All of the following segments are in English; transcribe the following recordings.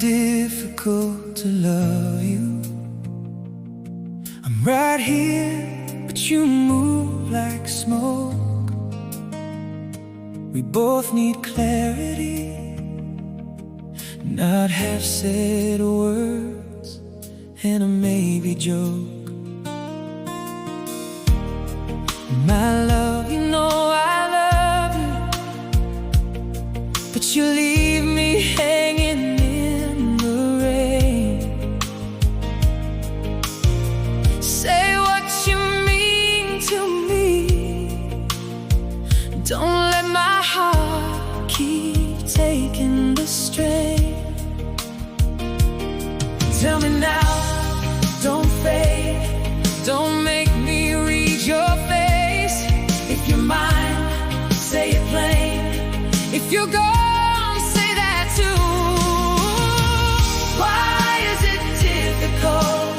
difficult to love you? I'm right here, but you move like smoke. We both need clarity, not half-said words and a maybe joke. My love, you know I love you, but you leave me hanging in the rain. Say what you mean to me. Don't let my heart keep taking the strain. Tell me now, don't fade, don't make me read your face. If you're mine, say it plain. If you're gone, say that too. Why is it difficult?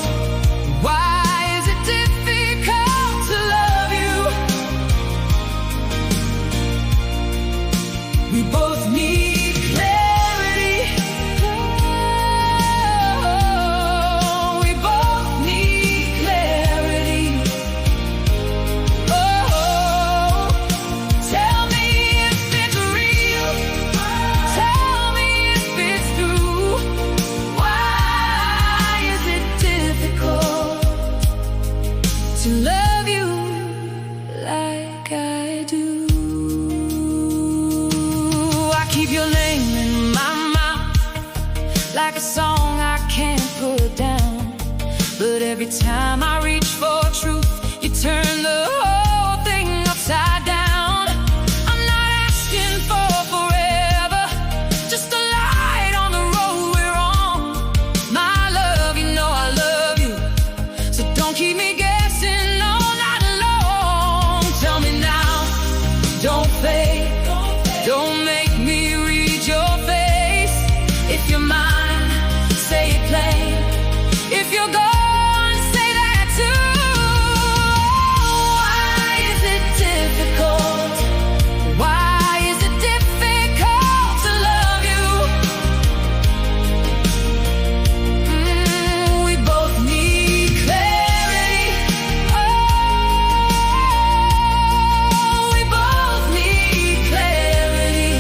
Why is it difficult to love you? We both need clarity. Oh, we both need clarity. Oh, tell me if it's real. Tell me if it's true. Why is it difficult to love you like I do? I keep your name in my mouth like a song I can't put down. But every time I reach for truth, you turn the whole thing upside down. I'm not asking for forever, just a light on the road we're on. My love, you know I love you, so don't keep me guessing all night long. Tell me now, don't fade, don't make me read your face. If you're mine, say it plain. If you're gone, say that too. Why is it difficult? Why is it difficult to love you? We both need clarity. Oh, we both need clarity.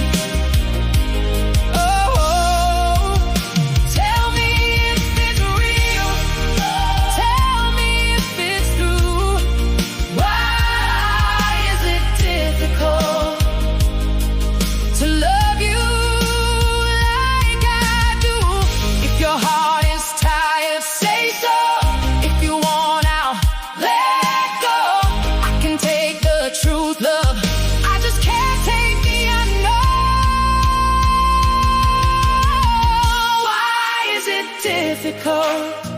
Oh, tell me if it's real. Tell me if it's true. Why is it difficult to love you like I do? If your heart is tired, say so. If you want out, let go. I can take the truth, love. I just can't take the unknown. Why is it difficult?